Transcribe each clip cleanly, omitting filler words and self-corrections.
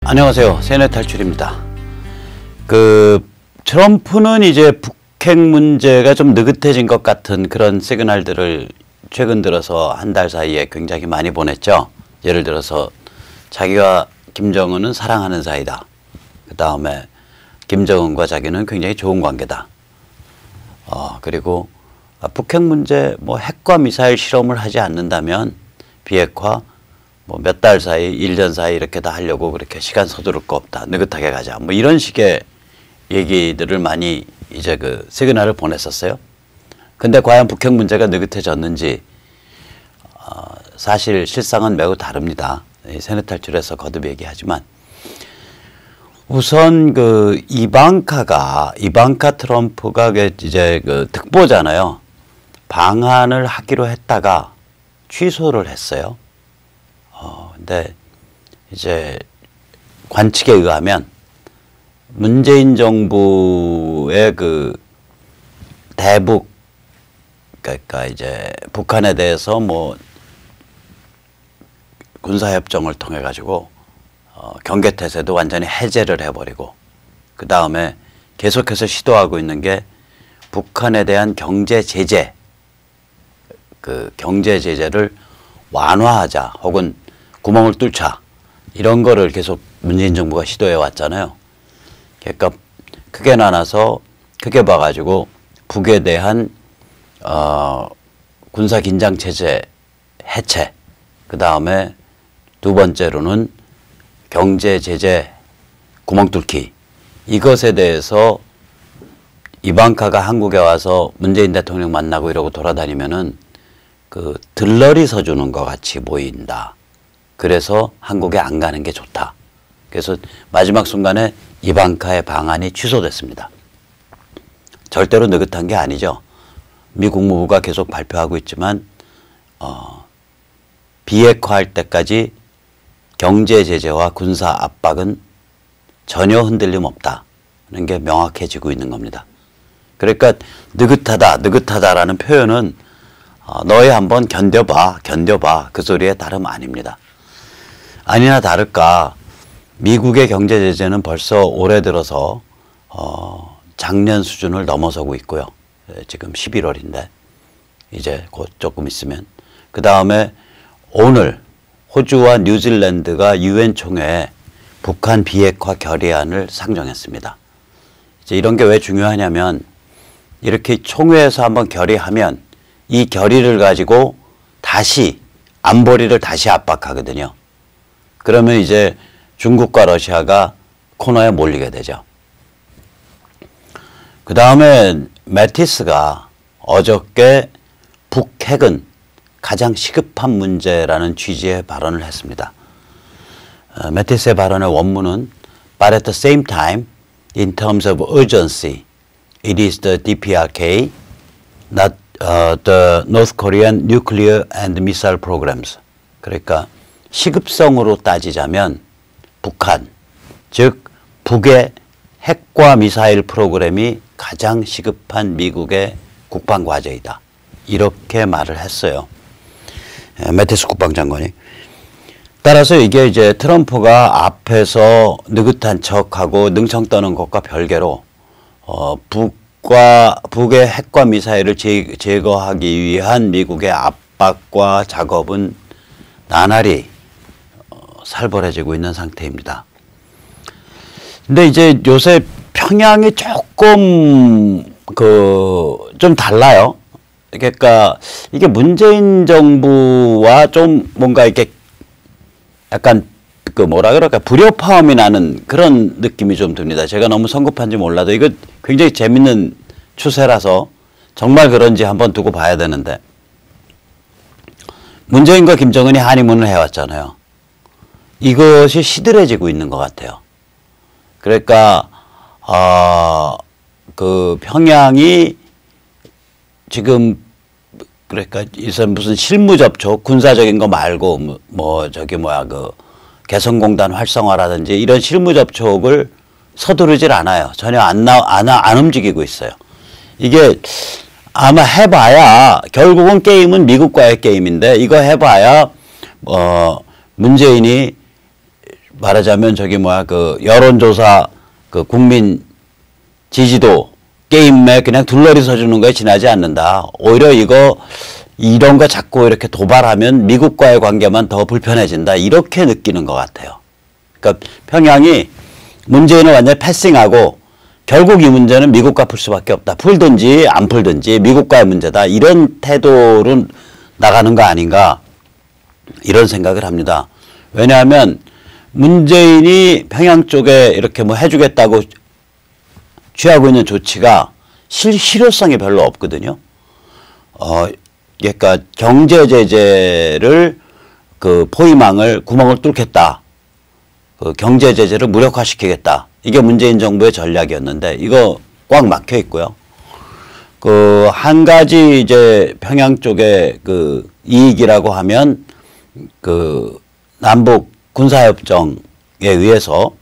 안녕하세요. 세뇌 탈출입니다. 트럼프는 이제 북핵 문제가 좀 느긋해진 것 같은 그런 시그널들을 최근 들어서 한 달 사이에 굉장히 많이 보냈죠. 예를 들어서 자기와 김정은은 사랑하는 사이다. 그 다음에 김정은과 자기는 굉장히 좋은 관계다. 그리고 북핵 문제 핵과 미사일 실험을 하지 않는다면 비핵화 몇 달 사이, 1년 사이 이렇게 다 하려고 그렇게 시간 서두를 거 없다. 느긋하게 가자. 이런 식의 얘기들을 많이 이제 시그널을 보냈었어요. 근데 과연 북핵 문제가 느긋해졌는지 사실 실상은 매우 다릅니다. 세뇌 탈출에서 거듭 얘기하지만 우선 이방카 트럼프가 이제 특보잖아요. 방한을 하기로 했다가 취소를 했어요. 근데 이제 관측에 의하면 문재인 정부의 대북, 그러니까 이제 북한에 대해서 군사협정을 통해 가지고 경계태세도 완전히 해제를 해버리고 그 다음에 계속해서 시도하고 있는 게 북한에 대한 경제 제재, 경제 제재를 완화하자 혹은 구멍을 뚫자 이런 거를 계속 문재인 정부가 시도해 왔잖아요. 그러니까 크게 나눠서 크게 봐가지고 북에 대한 군사 긴장 체제 해체, 그 다음에 두 번째로는 경제 제재 구멍 뚫기, 이것에 대해서 이방카가 한국에 와서 문재인 대통령 만나고 이러고 돌아다니면은 들러리 서주는 것 같이 보인다. 그래서 한국에 안 가는 게 좋다. 그래서 마지막 순간에 이방카의 방한이 취소됐습니다. 절대로 느긋한 게 아니죠. 미 국무부가 계속 발표하고 있지만 비핵화할 때까지 경제 제재와 군사 압박은 전혀 흔들림 없다는 게 명확해지고 있는 겁니다. 그러니까 느긋하다라는 표현은 너희 한번 견뎌봐 그 소리에 다름 아닙니다. 아니나 다를까 미국의 경제 제재는 벌써 올해 들어서 작년 수준을 넘어서고 있고요. 지금 11월인데 이제 곧 조금 있으면, 그 다음에 오늘 호주와 뉴질랜드가 유엔 총회에 북한 비핵화 결의안을 상정했습니다. 이제 이런 게 왜 중요하냐면 이렇게 총회에서 한번 결의하면 이 결의를 가지고 다시 안보리를 다시 압박하거든요. 그러면 이제 중국과 러시아가 코너에 몰리게 되죠. 그 다음에 매티스가 어저께 북핵은 가장 시급한 문제라는 취지의 발언을 했습니다. 매티스의 발언의 원문은 But at the same time, in terms of urgency, it is the DPRK, not the North Korean nuclear and missile programs. 그러니까 시급성으로 따지자면 북한, 즉 북의 핵과 미사일 프로그램이 가장 시급한 미국의 국방과제이다. 이렇게 말을 했어요. 매티스 국방장관이. 따라서 이게 이제 트럼프가 앞에서 느긋한 척하고 능청 떠는 것과 별개로 북의 핵과 미사일을 제거하기 위한 미국의 압박과 작업은 나날이 살벌해지고 있는 상태입니다. 근데 이제 요새 평양이 조금 좀 달라요. 그러니까 이게 문재인 정부와 좀 뭔가 이렇게 약간 뭐라 그럴까, 불협화음이 나는 그런 느낌이 좀 듭니다. 제가 너무 성급한지 몰라도 이거 굉장히 재밌는 추세라서 정말 그런지 한번 두고 봐야 되는데, 문재인과 김정은이 한의문을 해왔잖아요. 이것이 시들해지고 있는 것 같아요. 그러니까 평양이 지금 그러니까 무슨 실무 접촉, 군사적인 거 말고 개성공단 활성화라든지 이런 실무 접촉을 서두르질 않아요. 전혀 안 움직이고 있어요. 이게 아마 해봐야 결국은 게임은 미국과의 게임인데 이거 해봐야 문재인이 말하자면 저기 뭐야 그 여론조사 그 국민 지지도 게임에 그냥 둘러리 서주는 거에 지나지 않는다. 오히려 이런 거 자꾸 이렇게 도발하면 미국과의 관계만 더 불편해진다. 이렇게 느끼는 것 같아요. 그러니까 평양이 문재인을 완전히 패싱하고 결국 이 문제는 미국과 풀 수밖에 없다. 풀든지 안 풀든지 미국과의 문제다. 이런 태도로 나가는 거 아닌가 이런 생각을 합니다. 왜냐하면 문재인이 평양 쪽에 이렇게 뭐 해주겠다고 취하고 있는 조치가 실효성이 별로 없거든요. 그러니까 경제 제재를 그 포위망을 구멍을 뚫겠다. 그 경제 제재를 무력화시키겠다. 이게 문재인 정부의 전략이었는데 이거 꽉 막혀 있고요. 그 한 가지 이제 평양 쪽에 그 이익이라고 하면 그 남북 군사협정에 의해서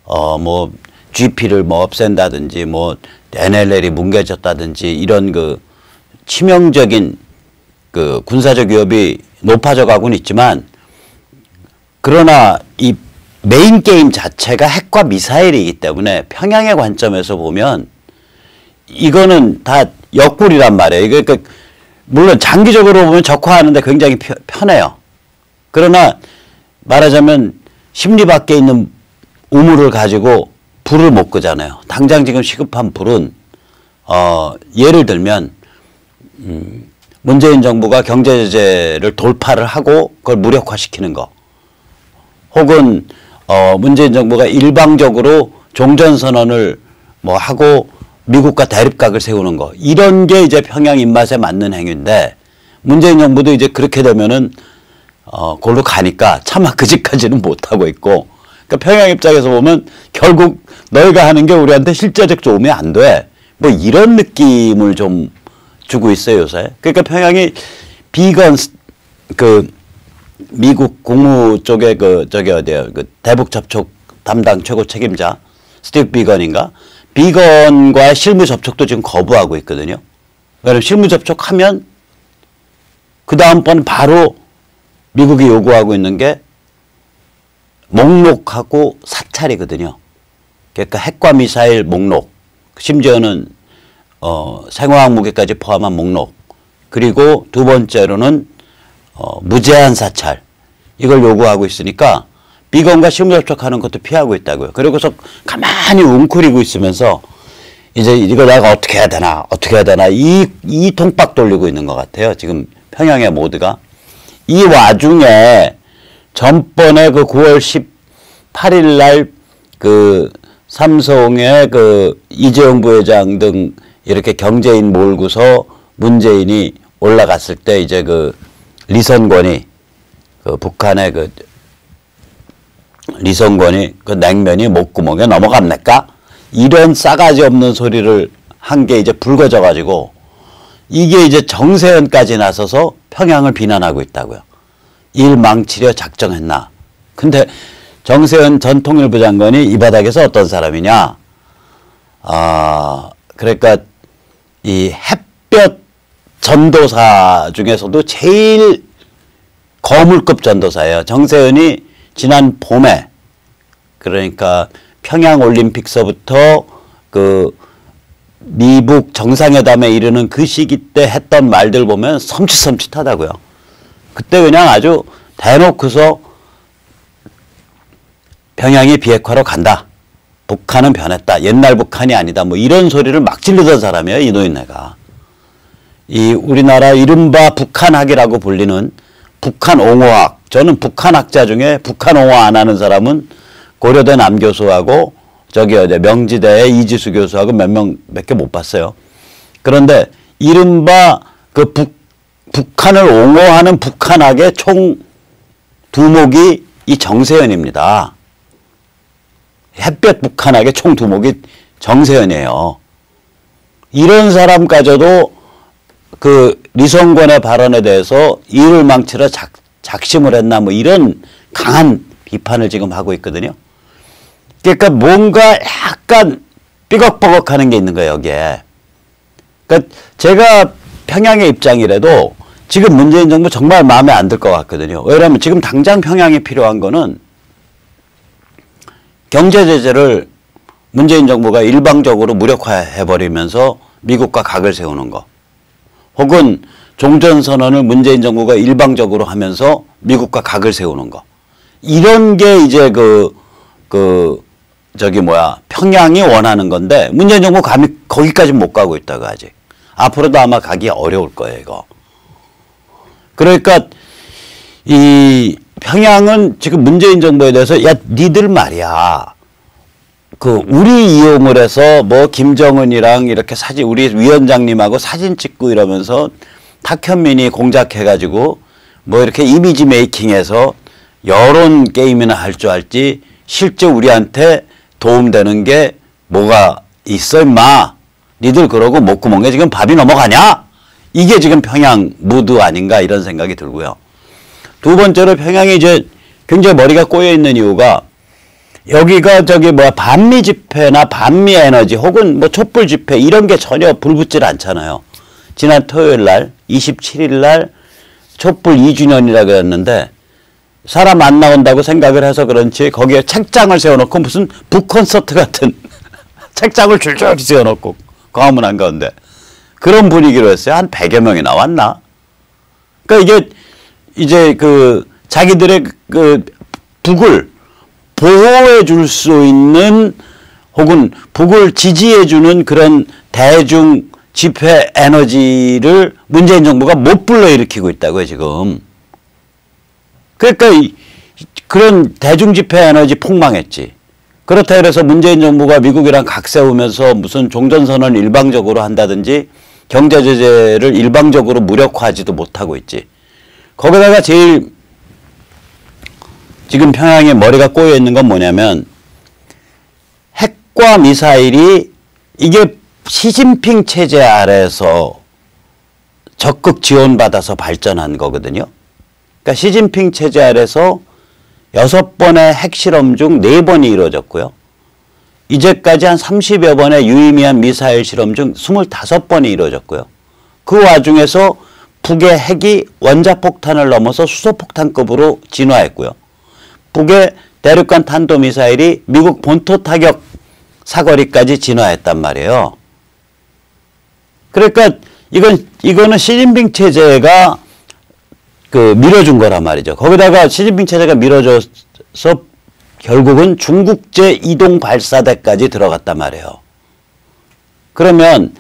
뭐 GP를 뭐 없앤다든지 뭐 NLL이 뭉개졌다든지 이런 그 치명적인 그 군사적 위협이 높아져 가고는 있지만 그러나 이 메인 게임 자체가 핵과 미사일이기 때문에 평양의 관점에서 보면 이거는 다 옆구리란 말이에요. 그러니까 물론 장기적으로 보면 적화하는데 굉장히 편해요. 그러나 말하자면 심리 밖에 있는 우물을 가지고 불을 못 끄잖아요. 당장 지금 시급한 불은 예를 들면 문재인 정부가 경제 제재를 돌파를 하고 그걸 무력화시키는 거 혹은 문재인 정부가 일방적으로 종전선언을 뭐 하고 미국과 대립각을 세우는 거 이런 게 이제 평양 입맛에 맞는 행위인데 문재인 정부도 이제 그렇게 되면은 그걸로 가니까 차마 그 집까지는 못하고 있고 그러니까 평양 입장에서 보면 결국 너희가 하는 게 우리한테 실제적 도움이 안 돼. 뭐 이런 느낌을 좀 주고 있어요 요새. 그러니까 평양이 비건 그 미국 국무 쪽에 그 저기 어디야 그 대북 접촉 담당 최고 책임자 스티브 비건인가 비건과의 실무 접촉도 지금 거부하고 있거든요. 왜냐하면 실무 접촉하면 그 다음번 바로 미국이 요구하고 있는 게 목록하고 사찰이거든요. 그러니까 핵과 미사일 목록, 심지어는 생화학 무기까지 포함한 목록, 그리고 두 번째로는 무제한 사찰 이걸 요구하고 있으니까 비건과 실무 접촉하는 것도 피하고 있다고요. 그리고서 가만히 웅크리고 있으면서 이제 이거 내가 어떻게 해야 되나 이 통박 돌리고 있는 것 같아요. 지금 평양의 모두가. 이 와중에 전번에 그 9월 18일 날 그 삼성의 그 이재용 부회장 등 이렇게 경제인 몰고서 문재인이 올라갔을 때 이제 그 리선권이 그 북한의 그 리선권이 그 냉면이 목구멍에 넘어갑니까? 이런 싸가지 없는 소리를 한 게 이제 불거져 가지고 이게 이제 정세현까지 나서서 평양을 비난하고 있다고요. 일 망치려 작정했나. 근데 정세현 전 통일부 장관이 이 바닥에서 어떤 사람이냐. 그러니까 이 햇볕 전도사 중에서도 제일 거물급 전도사예요. 정세현이 지난 봄에 그러니까 평양 올림픽서부터 그 미북 정상회담에 이르는 그 시기 때 했던 말들 보면 섬찟섬찟하다고요. 그때 그냥 아주 대놓고서 평양이 비핵화로 간다. 북한은 변했다. 옛날 북한이 아니다. 뭐 이런 소리를 막 지르던 사람이에요. 이 노인네가. 이 우리나라 이른바 북한학이라고 불리는 북한 옹호학. 저는 북한학자 중에 북한 옹호 안 하는 사람은 고려대 남교수하고 저기 어디 명지대의 이지수 교수하고 몇 개 못 봤어요. 그런데 이른바 그 북한을 옹호하는 북한학의 총 두목이 이 정세현입니다. 햇볕 북한학의 총 두목이 정세현이에요. 이런 사람까지도 그 리성권의 발언에 대해서 이를 망치러 작심을 했나 뭐 이런 강한 비판을 지금 하고 있거든요. 그러니까 뭔가 약간 삐걱버걱하는 게 있는 거예요, 여기에. 그러니까 제가 평양의 입장이라도 지금 문재인 정부 정말 마음에 안 들 것 같거든요. 왜냐하면 지금 당장 평양에 필요한 거는 경제 제재를 문재인 정부가 일방적으로 무력화해버리면서 미국과 각을 세우는 거, 혹은 종전선언을 문재인 정부가 일방적으로 하면서 미국과 각을 세우는 거, 이런 게 이제 평양이 원하는 건데 문재인 정부 감히 거기까지 못 가고 있다고 아직. 앞으로도 아마 가기 어려울 거예요, 이거. 그러니까 이 평양은 지금 문재인 정부에 대해서 야, 니들 말이야. 우리 이용을 해서 뭐 김정은이랑 이렇게 우리 위원장님하고 사진 찍고 이러면서 탁현민이 공작해가지고 뭐 이렇게 이미지 메이킹해서 여론 게임이나 할 줄 알지 실제 우리한테 도움되는 게 뭐가 있어 임마. 니들 그러고 목구멍에 지금 밥이 넘어가냐? 이게 지금 평양 무드 아닌가 이런 생각이 들고요. 두 번째로 평양이 이제 굉장히 머리가 꼬여 있는 이유가 여기가 반미 집회나 반미 에너지 혹은 뭐 촛불 집회 이런 게 전혀 불붙질 않잖아요. 지난 토요일 날 27일 날 촛불 2주년이라고 했는데 사람 안 나온다고 생각을 해서 그런지 거기에 책장을 세워놓고 무슨 북콘서트 같은 책장을 줄줄이 세워놓고 광화문 한가운데 그런 분위기로 했어요. 한 100여 명이 나왔나? 그러니까 이게 이제 자기들의 북을 보호해 줄 수 있는 혹은 북을 지지해 주는 그런 대중 집회 에너지를 문재인 정부가 못 불러일으키고 있다고요, 지금. 그러니까 그런 대중 집회 에너지 폭망했지. 그렇다 그래서 문재인 정부가 미국이랑 각 세우면서 무슨 종전선언을 일방적으로 한다든지 경제 제재를 일방적으로 무력화하지도 못하고 있지. 거기다가 제일 지금 평양에 머리가 꼬여 있는 건 뭐냐면 핵과 미사일이 이게 시진핑 체제 아래에서 적극 지원받아서 발전한 거거든요. 그러니까 시진핑 체제 아래에서 6번의 핵실험 중 4번이 이루어졌고요. 이제까지 한 30여 번의 유의미한 미사일 실험 중 25번이 이루어졌고요. 그 와중에서 북의 핵이 원자폭탄을 넘어서 수소폭탄급으로 진화했고요. 북의 대륙간 탄도미사일이 미국 본토 타격 사거리까지 진화했단 말이에요. 그러니까 이거는 시진핑 체제가 밀어준 거란 말이죠. 거기다가 시진핑 체제가 밀어줘서 결국은 중국제 이동 발사대까지 들어갔단 말이에요. 그러면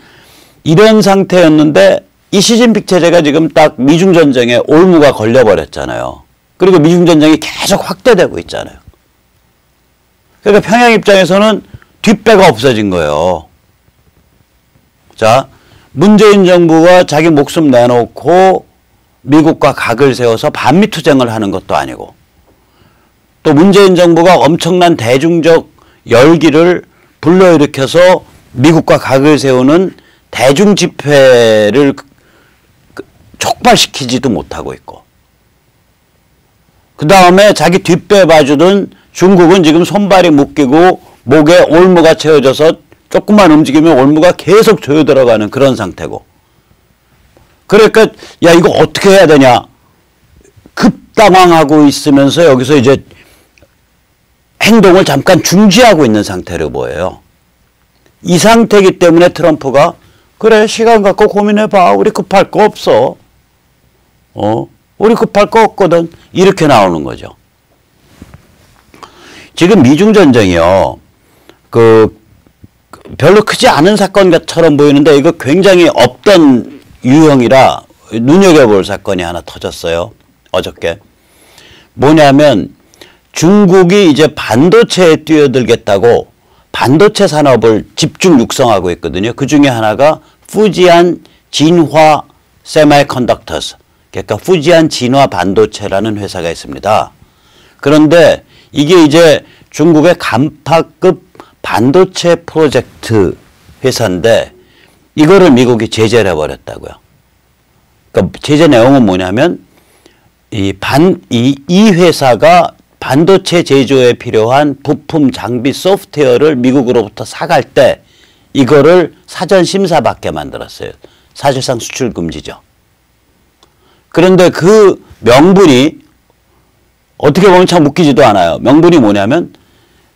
이런 상태였는데 이 시진핑 체제가 지금 딱 미중 전쟁에 올무가 걸려버렸잖아요. 그리고 미중 전쟁이 계속 확대되고 있잖아요. 그러니까 평양 입장에서는 뒷배가 없어진 거예요. 자, 문재인 정부가 자기 목숨 내놓고 미국과 각을 세워서 반미투쟁을 하는 것도 아니고 또 문재인 정부가 엄청난 대중적 열기를 불러일으켜서 미국과 각을 세우는 대중 집회를 촉발시키지도 못하고 있고 그 다음에 자기 뒷배 봐주던 중국은 지금 손발이 묶이고 목에 올무가 채워져서 조금만 움직이면 올무가 계속 조여 들어가는 그런 상태고 그러니까 야 이거 어떻게 해야 되냐 급당황하고 있으면서 여기서 이제 행동을 잠깐 중지하고 있는 상태로 보여요. 이 상태이기 때문에 트럼프가 그래 시간 갖고 고민해봐 우리 급할 거 없어 우리 급할 거 없거든 이렇게 나오는 거죠. 지금 미중 전쟁이요 별로 크지 않은 사건처럼 보이는데 이거 굉장히 없던 유형이라 눈여겨볼 사건이 하나 터졌어요. 어저께. 뭐냐면 중국이 이제 반도체에 뛰어들겠다고 반도체 산업을 집중 육성하고 있거든요. 그 중에 하나가 푸지안 진화 세미컨덕터스 그러니까 푸지안 진화 반도체라는 회사가 있습니다. 그런데 이게 이제 중국의 간파급 반도체 프로젝트 회사인데 이거를 미국이 제재를 해버렸다고요. 그러니까 제재 내용은 뭐냐면 이 회사가 반도체 제조에 필요한 부품, 장비, 소프트웨어를 미국으로부터 사갈 때 이거를 사전 심사받게 만들었어요. 사실상 수출 금지죠. 그런데 그 명분이 어떻게 보면 참 웃기지도 않아요. 명분이 뭐냐면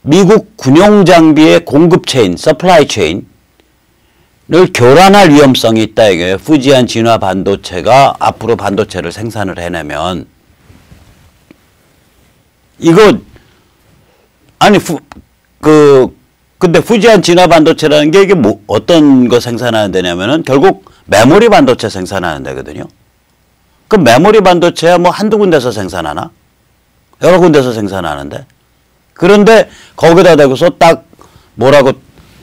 미국 군용 장비의 공급 체인, 서플라이 체인을 교란할 위험성이 있다 이거예요. 후지안 진화 반도체가 앞으로 반도체를 생산을 해내면 이거 아니 근데 후지안 진화 반도체라는 게 이게 뭐 어떤 거 생산하는 데냐면은 결국 메모리 반도체 생산하는 데거든요. 그 메모리 반도체야 뭐 한두 군데서 생산하나? 여러 군데서 생산하는데. 그런데 거기다 대고서 딱 뭐라고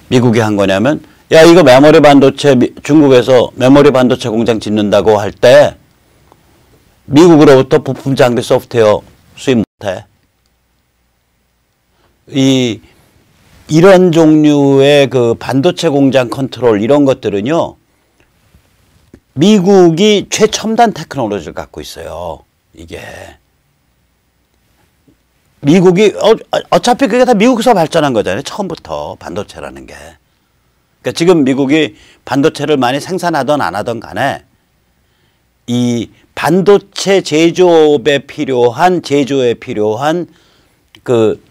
미국이 한 거냐면 야 이거 메모리 반도체 중국에서 메모리 반도체 공장 짓는다고 할 때 미국으로부터 부품 장비 소프트웨어 수입 못해. 이런 종류의 그 반도체 공장 컨트롤 이런 것들은요. 미국이 최첨단 테크놀로지를 갖고 있어요. 이게. 미국이 어차피 그게 다 미국에서 발전한 거잖아요. 처음부터 반도체라는 게. 그러니까 지금 미국이 반도체를 많이 생산하던 안 하던 간에 이 반도체 제조에 필요한 그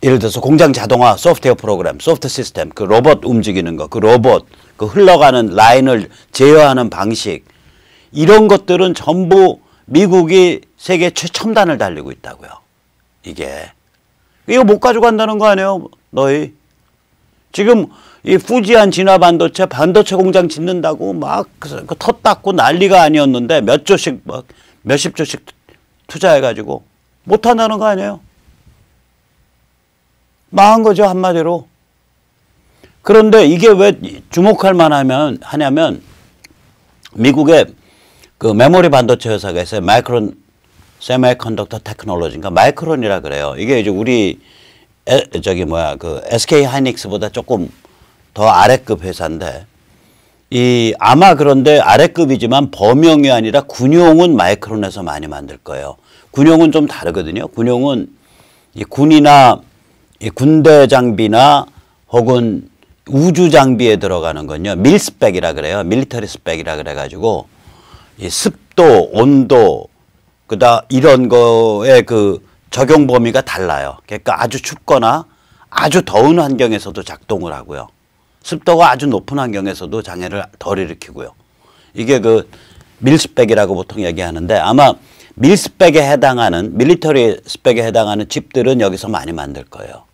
예를 들어서 공장 자동화 소프트웨어 프로그램, 소프트 시스템, 그 로봇 움직이는 거, 그 로봇, 그 흘러가는 라인을 제어하는 방식 이런 것들은 전부 미국이 세계 최첨단을 달리고 있다고요. 이게. 이거 못 가져간다는 거 아니에요, 너희. 지금 이 후지안 진화 반도체 공장 짓는다고 막 터 닦고 난리가 아니었는데 몇 조씩 막 몇십 조씩 투자해가지고 못 한다는 거 아니에요. 망한 거죠, 한마디로. 그런데 이게 왜 주목할 하냐면 미국의 그 메모리 반도체 회사가 있어요. 마이크론 세미컨덕터 테크놀로지인가 마이크론이라 그래요. 이게 이제 우리 그 SK 하이닉스보다 조금 더 아래급 회사인데 아마 그런데 아래급이지만 범용이 아니라 군용은 마이크론에서 많이 만들 거예요. 군용은 좀 다르거든요. 군용은 이 군이나 이 군대 장비나 혹은 우주 장비에 들어가는 건요. 밀스펙이라 그래요. 밀리터리 스펙이라 그래가지고 이 습도, 온도, 이런 거에 그 적용 범위가 달라요. 그러니까 아주 춥거나 아주 더운 환경에서도 작동을 하고요. 습도가 아주 높은 환경에서도 장애를 덜 일으키고요. 이게 그 밀스펙이라고 보통 얘기하는데 아마 밀스펙에 해당하는 밀리터리 스펙에 해당하는 칩들은 여기서 많이 만들 거예요.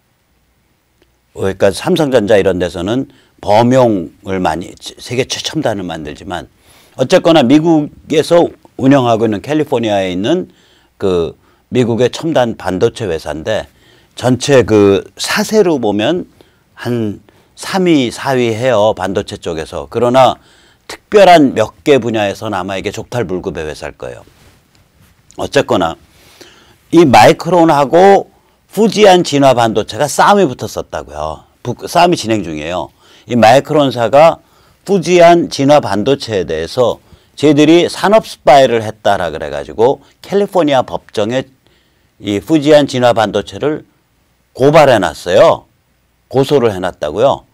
그러니까 삼성전자 이런 데서는 범용을 많이 세계 최첨단을 만들지만 어쨌거나 미국에서 운영하고 있는 캘리포니아에 있는 그 미국의 첨단 반도체 회사인데 전체 그 사세로 보면 한 3위, 4위 해요. 반도체 쪽에서. 그러나 특별한 몇 개 분야에서는 아마 이게 족탈불급의 회사일 거예요. 어쨌거나 이 마이크론하고 후지안 진화 반도체가 싸움이 붙었었다고요. 싸움이 진행 중이에요. 이 마이크론사가 후지안 진화 반도체에 대해서 쟤들이 산업 스파이를 했다라 그래가지고 캘리포니아 법정에 이 후지안 진화 반도체를 고발해놨어요. 고소를 해놨다고요.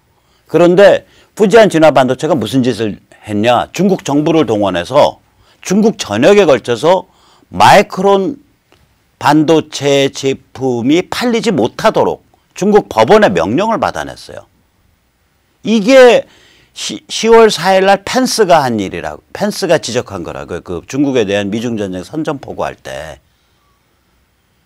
그런데 후지안 진화 반도체가 무슨 짓을 했냐. 중국 정부를 동원해서 중국 전역에 걸쳐서 마이크론 반도체 제품이 팔리지 못하도록 중국 법원의 명령을 받아냈어요. 이게 10월 4일 날 펜스가 한 일이라고, 펜스가 지적한 거라고요. 그 중국에 대한 미중전쟁 선전포고할 때.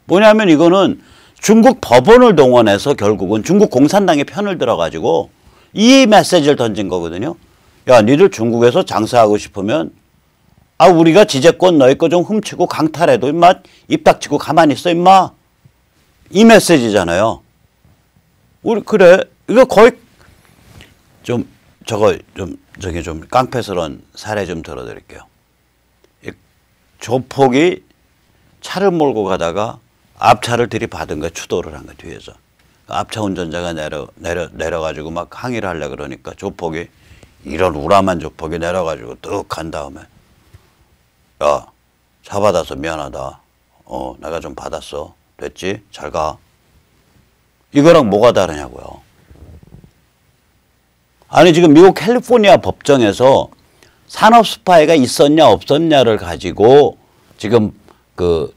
뭐냐면 이거는 중국 법원을 동원해서 결국은 중국 공산당의 편을 들어가지고 이 메시지를 던진 거거든요. 야, 니들 중국에서 장사하고 싶으면 우리가 지재권 너희 거 좀 훔치고 강탈해도 임마 입 닥치고 가만히 있어 임마. 이 메시지잖아요. 우리 그래 이거 거의 좀 좀 깡패스러운 사례 좀 들어드릴게요. 조폭이 차를 몰고 가다가 앞차를 들이받은 거야. 추돌을 한 거야 뒤에서. 앞차 운전자가 내려가지고 막 항의를 하려고 그러니까 조폭이 이런 우람한 조폭이 내려가지고 뚝 간 다음에 야, 차 받아서 미안하다. 내가 좀 받았어. 됐지? 잘 가. 이거랑 뭐가 다르냐고요. 아니 지금 미국 캘리포니아 법정에서 산업 스파이가 있었냐 없었냐를 가지고 지금 그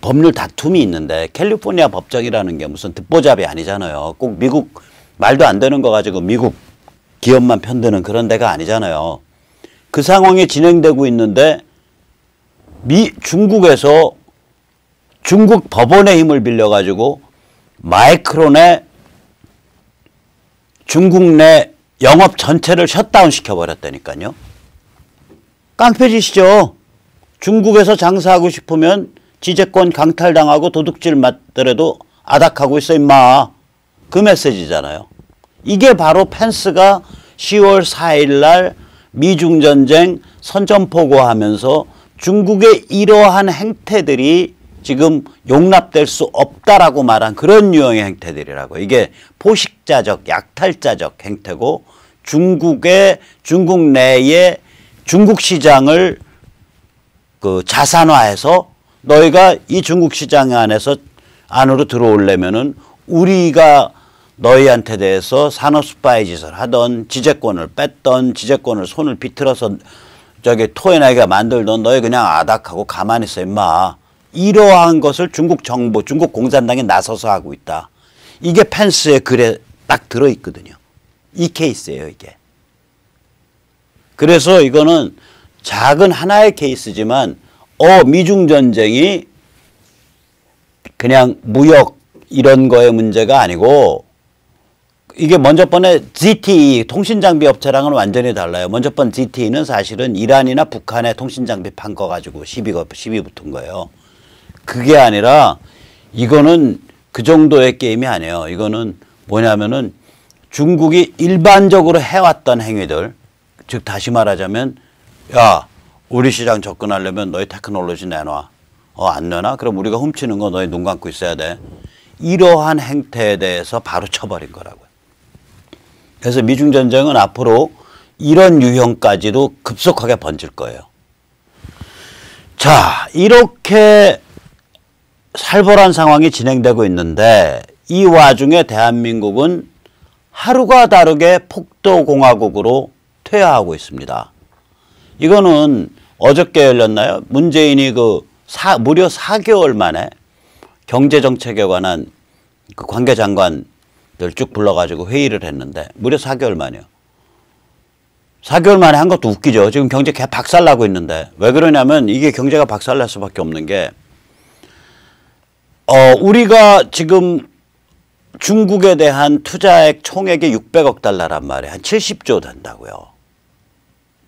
법률 다툼이 있는데 캘리포니아 법정이라는 게 무슨 듣보잡이 아니잖아요. 꼭 미국 말도 안 되는 거 가지고 미국 기업만 편드는 그런 데가 아니잖아요. 그 상황이 진행되고 있는데 중국에서 중국 법원의 힘을 빌려가지고 마이크론의 중국 내 영업 전체를 셧다운 시켜버렸다니까요. 깡패짓이죠. 중국에서 장사하고 싶으면 지재권 강탈당하고 도둑질 맞더라도 아닥하고 있어 임마. 그 메시지잖아요. 이게 바로 펜스가 10월 4일 날 미중전쟁 선전포고하면서 중국의 이러한 행태들이 지금 용납될 수 없다라고 말한 그런 유형의 행태들이라고. 이게 포식자적, 약탈자적 행태고 중국 내의 중국 시장을 그 자산화해서 너희가 이 중국 시장 안으로 들어오려면은 우리가 너희한테 대해서 산업 스파이 짓을 하던 지재권을 뺐던 지재권을 손을 비틀어서 저기 토해내게 만들던 너희 그냥 아닥하고 가만히 있어 임마. 이러한 것을 중국 정부, 중국 공산당이 나서서 하고 있다. 이게 펜스의 글에 딱 들어있거든요. 이 케이스예요, 이게. 그래서 이거는 작은 하나의 케이스지만 미중 전쟁이 그냥 무역 이런 거의 문제가 아니고 이게 먼저 번에 ZTE 통신장비 업체랑은 완전히 달라요. 먼저 번 ZTE는 사실은 이란이나 북한의 통신장비 판 거 가지고 시비 붙은 거예요. 그게 아니라 이거는 그 정도의 게임이 아니에요. 이거는 뭐냐면은 중국이 일반적으로 해왔던 행위들, 즉 다시 말하자면 야 우리 시장 접근하려면 너희 테크놀로지 내놔. 안 내놔? 그럼 우리가 훔치는 거 너희 눈 감고 있어야 돼. 이러한 행태에 대해서 바로 쳐버린 거라고요. 그래서 미중전쟁은 앞으로 이런 유형까지도 급속하게 번질 거예요. 자, 이렇게 살벌한 상황이 진행되고 있는데 이 와중에 대한민국은 하루가 다르게 폭도공화국으로 퇴화하고 있습니다. 이거는 어저께 열렸나요? 문재인이 무려 4개월 만에 경제정책에 관한 그 관계장관들 쭉 불러가지고 회의를 했는데 무려 4개월 만이요. 4개월 만에 한 것도 웃기죠. 지금 경제 개 박살나고 있는데 왜 그러냐면 이게 경제가 박살날 수밖에 없는 게 우리가 지금 중국에 대한 투자액 총액이 600억 달러란 말이에요. 한 70조 된다고요.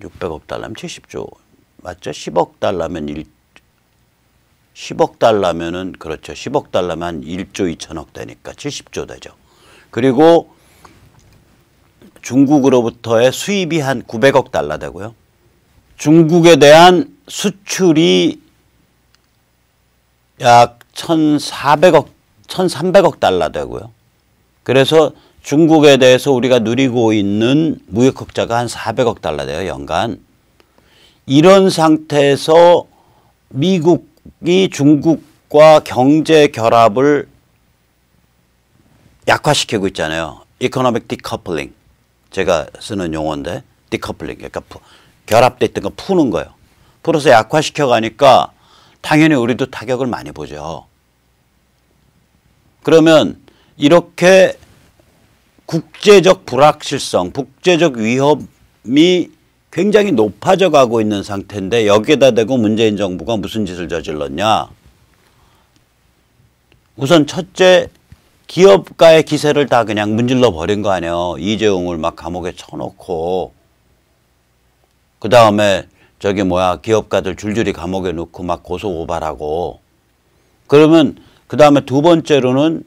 600억 달러면 70조 맞죠? 10억 달러면 10억 달러면은 그렇죠. 10억 달러면 한 1조 2천억 되니까 70조 되죠. 그리고 중국으로부터의 수입이 한 900억 달러 되고요. 중국에 대한 수출이 약 1,300억 달러 되고요. 그래서 중국에 대해서 우리가 누리고 있는 무역 흑자가 한 400억 달러 돼요, 연간. 이런 상태에서 미국이 중국과 경제 결합을 약화시키고 있잖아요. 이코노믹 디커플링. 제가 쓰는 용어인데 디커플링. 그러니까 결합돼 있던 거 푸는 거예요. 풀어서 약화시켜 가니까 당연히 우리도 타격을 많이 보죠. 그러면 이렇게 국제적 불확실성, 국제적 위험이 굉장히 높아져 가고 있는 상태인데 여기에다 대고 문재인 정부가 무슨 짓을 저질렀냐. 우선 첫째, 기업가의 기세를 다 그냥 문질러 버린 거 아니에요. 이재용을 막 감옥에 쳐놓고 그 다음에 기업가들 줄줄이 감옥에 넣고 막 고소고발하고 그러면 그 다음에 두 번째로는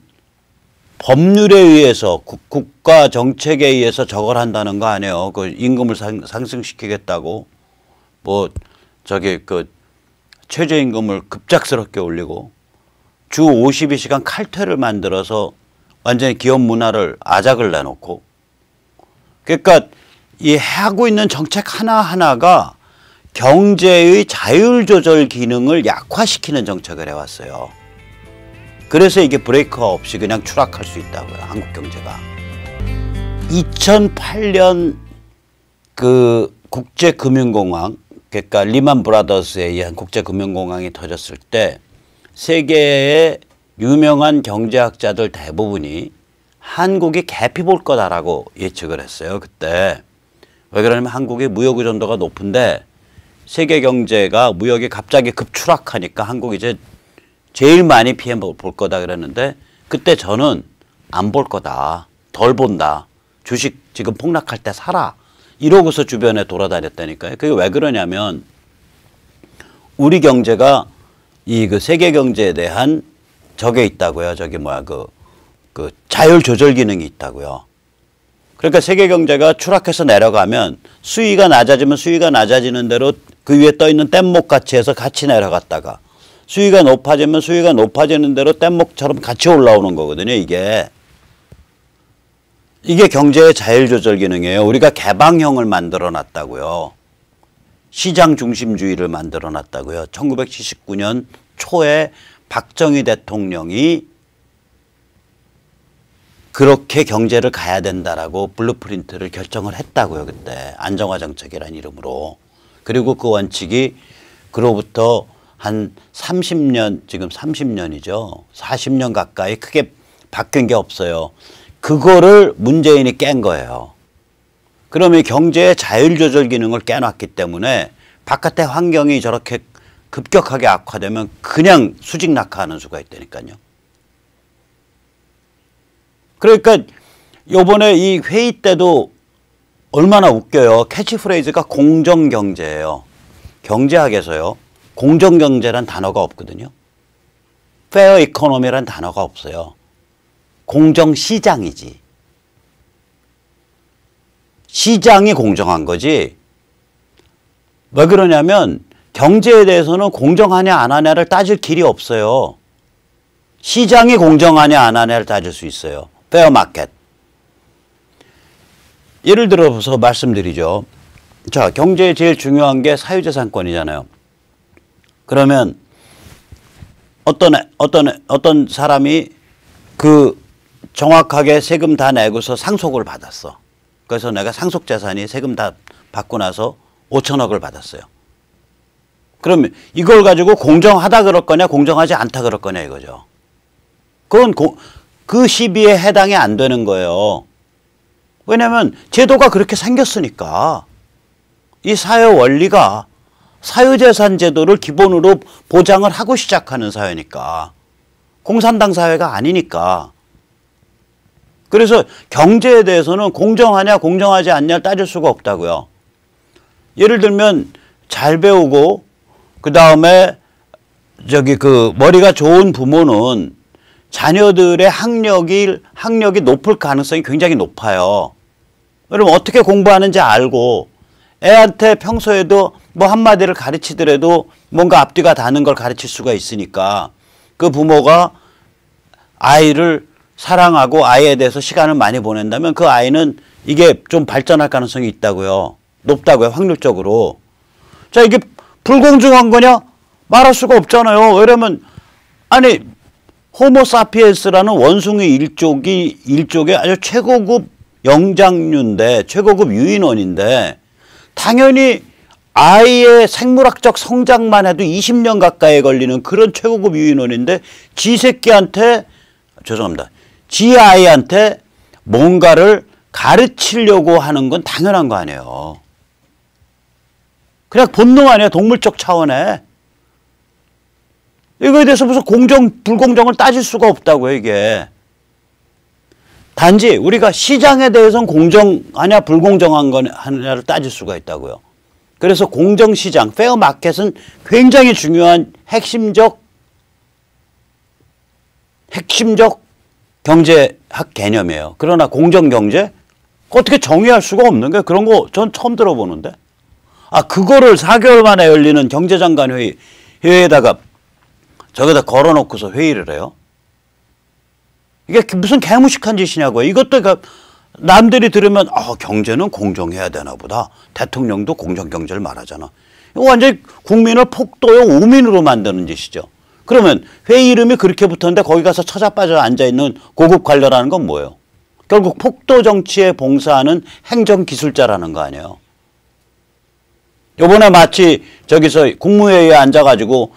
법률에 의해서 국가 정책에 의해서 저걸 한다는 거 아니에요. 그 임금을 상승시키겠다고 최저임금을 급작스럽게 올리고 주 52시간 칼퇴를 만들어서 완전히 기업 문화를 아작을 내놓고 그러니까 이 하고 있는 정책 하나하나가 경제의 자율조절 기능을 약화시키는 정책을 해왔어요. 그래서 이게 브레이크가 없이 그냥 추락할 수 있다고요. 한국 경제가. 2008년 그 국제금융공황 그러니까 리만 브라더스에 의한 국제금융공황이 터졌을 때 세계의 유명한 경제학자들 대부분이 한국이 개피 볼 거다라고 예측을 했어요. 그때. 왜 그러냐면 한국이 무역 의존도가 높은데 세계 경제가 무역이 갑자기 급추락하니까 한국이 이제 제일 많이 피해 볼 거다 그랬는데 그때 저는 안 볼 거다. 덜 본다. 주식 지금 폭락할 때 사라. 이러고서 주변에 돌아다녔다니까요. 그게 왜 그러냐면 우리 경제가 이 그 세계 경제에 대한 저게 있다고요. 저기 뭐야 그 자율 조절 기능이 있다고요. 그러니까 세계 경제가 추락해서 내려가면 수위가 낮아지면 수위가 낮아지는 대로 그 위에 떠 있는 뗏목 같이 해서 같이 내려갔다가 수위가 높아지면 수위가 높아지는 대로 뗏목처럼 같이 올라오는 거거든요. 이게 경제의 자율 조절 기능이에요. 우리가 개방형을 만들어 놨다고요. 시장 중심주의를 만들어 놨다고요. 1979년 초에 박정희 대통령이 그렇게 경제를 가야 된다라고 블루프린트를 결정을 했다고요. 그때 안정화 정책이라는 이름으로. 그리고 그 원칙이 그로부터 한 30년, 지금 30년이죠. 40년 가까이 크게 바뀐 게 없어요. 그거를 문재인이 깬 거예요. 그러면 경제의 자율조절 기능을 깨놨기 때문에 바깥의 환경이 저렇게 급격하게 악화되면 그냥 수직 낙하하는 수가 있다니까요. 그러니까 요번에 이 회의 때도 얼마나 웃겨요. 캐치프레이즈가 공정경제예요. 경제학에서요. 공정경제란 단어가 없거든요. 페어 이코노미란 단어가 없어요. 공정시장이지. 시장이 공정한 거지. 왜 그러냐면 경제에 대해서는 공정하냐 안 하냐를 따질 길이 없어요. 시장이 공정하냐 안 하냐를 따질 수 있어요. 페어 마켓. 예를 들어서 말씀드리죠. 자, 경제에 제일 중요한 게 사유재산권이잖아요. 그러면 어떤 사람이 그 정확하게 세금 다 내고서 상속을 받았어. 그래서 내가 상속재산이 세금 다 받고 나서 5천억을 받았어요. 그러면 이걸 가지고 공정하다 그럴 거냐 공정하지 않다 그럴 거냐 이거죠. 그건 그 시비에 해당이 안 되는 거예요. 왜냐하면 제도가 그렇게 생겼으니까. 이 사회 원리가 사유재산 제도를 기본으로 보장을 하고 시작하는 사회니까. 공산당 사회가 아니니까. 그래서 경제에 대해서는 공정하냐 공정하지 않냐를 따질 수가 없다고요. 예를 들면 잘 배우고 그다음에 저기 그 머리가 좋은 부모는 자녀들의 학력이 높을 가능성이 굉장히 높아요. 그럼 어떻게 공부하는지 알고 애한테 평소에도 뭐 한마디를 가르치더라도 뭔가 앞뒤가 다는 걸 가르칠 수가 있으니까 그 부모가 아이를 사랑하고 아이에 대해서 시간을 많이 보낸다면 그 아이는 이게 좀 발전할 가능성이 있다고요. 높다고요. 확률적으로. 자, 이게 불공정한 거냐? 말할 수가 없잖아요. 왜냐면 아니 호모사피엔스라는 원숭이 일족의 아주 최고급 영장류인데 최고급 유인원인데 당연히 아이의 생물학적 성장만 해도 20년 가까이 걸리는 그런 최고급 유인원인데 지 새끼한테 죄송합니다. 지 아이한테 뭔가를 가르치려고 하는 건 당연한 거 아니에요. 그냥 본능 아니에요. 동물적 차원에. 이거에 대해서 무슨 공정, 불공정을 따질 수가 없다고요, 이게. 단지 우리가 시장에 대해서는 공정하냐, 불공정한 거냐를 따질 수가 있다고요. 그래서 공정시장, 페어 마켓은 굉장히 중요한 핵심적 경제학 개념이에요. 그러나 공정경제? 어떻게 정의할 수가 없는 거예요. 그런 거 전 처음 들어보는데. 아, 그거를 4개월 만에 열리는 경제장관 회의에다가 저기다 걸어놓고서 회의를 해요? 이게 무슨 개무식한 짓이냐고요. 이것도 남들이 들으면 경제는 공정해야 되나 보다. 대통령도 공정경제를 말하잖아. 이거 완전히 국민을 폭도의 오민으로 만드는 짓이죠. 그러면 회의 이름이 그렇게 붙었는데 거기 가서 처자빠져 앉아있는 고급 관료라는 건 뭐예요? 결국 폭도 정치에 봉사하는 행정기술자라는 거 아니에요. 요번에 마치 저기서 국무회의에 앉아가지고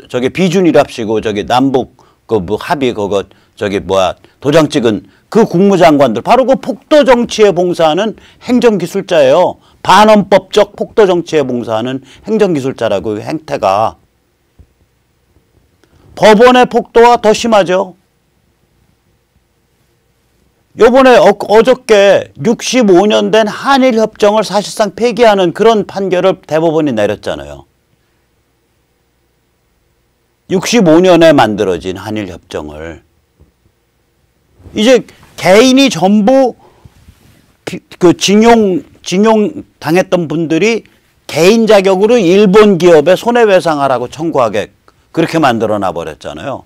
저기 비준이랍시고 저기 남북 그 뭐 합의 그거 저기 뭐야 도장 찍은 그 국무장관들 바로 그 폭도 정치에 봉사하는 행정기술자예요. 반헌법적 폭도 정치에 봉사하는 행정기술자라고 행태가. 법원의 폭도가 더 심하죠. 요번에 어저께 65년 된 한일협정을 사실상 폐기하는 그런 판결을 대법원이 내렸잖아요. 65년에 만들어진 한일협정을. 이제 개인이 전부 그 징용 당했던 분들이 개인 자격으로 일본 기업에 손해배상하라고 청구하게 그렇게 만들어 놔 버렸잖아요.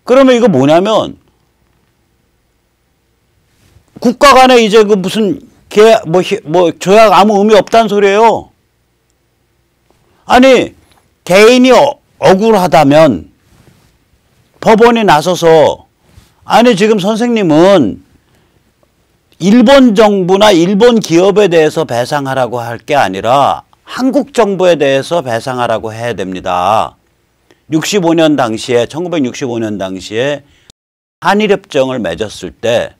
그러면 이거 뭐냐면 국가 간에 이제 그 무슨 조약 아무 의미 없다는 소리예요. 아니 개인이 억울하다면 법원이 나서서 아니 지금 선생님은 일본 정부나 일본 기업에 대해서 배상하라고 할 게 아니라 한국 정부에 대해서 배상하라고 해야 됩니다. 65년 당시에 1965년 당시에 한일협정을 맺었을 때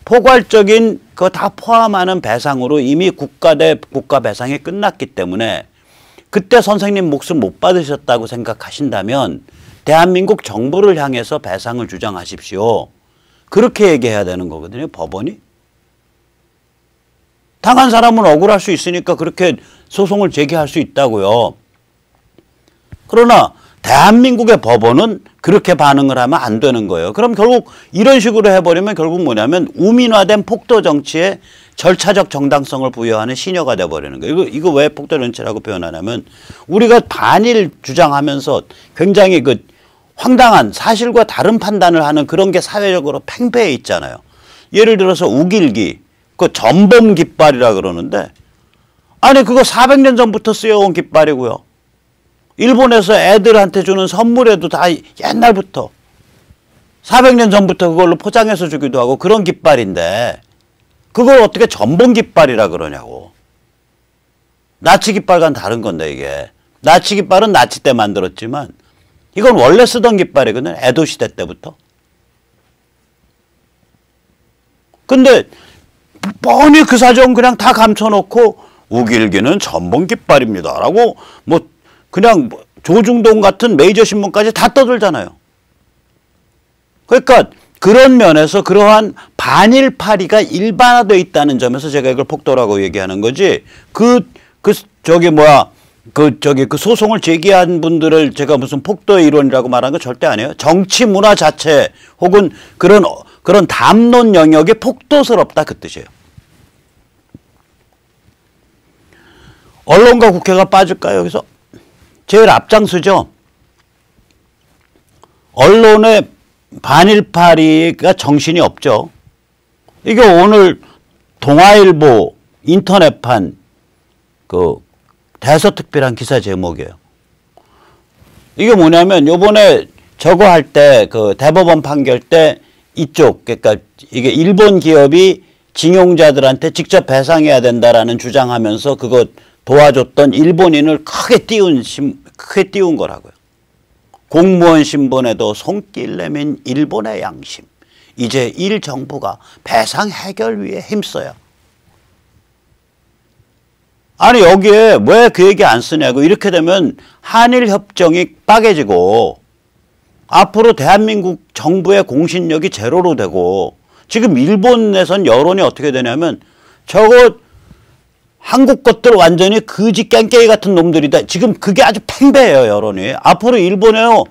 포괄적인 그거 다 포함하는 배상으로 이미 국가 대 국가 배상이 끝났기 때문에 그때 선생님 몫을 못 받으셨다고 생각하신다면 대한민국 정부를 향해서 배상을 주장하십시오. 그렇게 얘기해야 되는 거거든요. 법원이. 당한 사람은 억울할 수 있으니까 그렇게 소송을 제기할 수 있다고요. 그러나 대한민국의 법원은 그렇게 반응을 하면 안 되는 거예요. 그럼 결국 이런 식으로 해버리면 결국 뭐냐면 우민화된 폭도 정치에 절차적 정당성을 부여하는 시녀가 돼버리는 거예요. 이거 왜 폭도 정치라고 표현하냐면 우리가 반일 주장하면서 굉장히 그 황당한 사실과 다른 판단을 하는 그런 게 사회적으로 팽배해 있잖아요. 예를 들어서 우길기, 그 전범 깃발이라 그러는데 아니 그거 400년 전부터 쓰여온 깃발이고요. 일본에서 애들한테 주는 선물에도 다 옛날부터 400년 전부터 그걸로 포장해서 주기도 하고 그런 깃발인데 그걸 어떻게 전범 깃발이라 그러냐고. 나치 깃발과는 다른 건데 이게. 나치 깃발은 나치 때 만들었지만 이건 원래 쓰던 깃발이거든요. 에도 시대 때부터. 근데 뻔히 그 사정 그냥 다 감춰놓고 우길기는 전범 깃발입니다 라고 뭐 그냥 조중동 같은 메이저 신문까지 다 떠들잖아요. 그러니까 그런 면에서 그러한 반일파리가 일반화되어 있다는 점에서 제가 이걸 폭도라고 얘기하는 거지. 그 소송을 제기한 분들을 제가 무슨 폭도의 일원이라고 말하는 거 절대 아니에요. 정치 문화 자체 혹은 그런 담론 영역이 폭도스럽다 그 뜻이에요. 언론과 국회가 빠질까요? 여기서 제일 앞장서죠. 언론의 반일파리가 정신이 없죠. 이게 오늘 동아일보 인터넷판 그 대서특필한 기사 제목이에요. 이게 뭐냐면 요번에 저거 할 때 그 대법원 판결 때 이쪽 그러니까 이게 일본 기업이 징용자들한테 직접 배상해야 된다라는 주장하면서 그거 도와줬던 일본인을 크게 띄운 거라고요. 공무원 신분에도 손길 내민 일본의 양심. 이제 일 정부가 배상 해결 위해 힘써요. 아니 여기에 왜 그 얘기 안 쓰냐고. 이렇게 되면 한일협정이 빠개지고 앞으로 대한민국 정부의 공신력이 제로로 되고 지금 일본에선 여론이 어떻게 되냐면 저거 한국 것들 완전히 거지 깽깽이 같은 놈들이다. 지금 그게 아주 팽배해요 여론이. 앞으로 일본에요.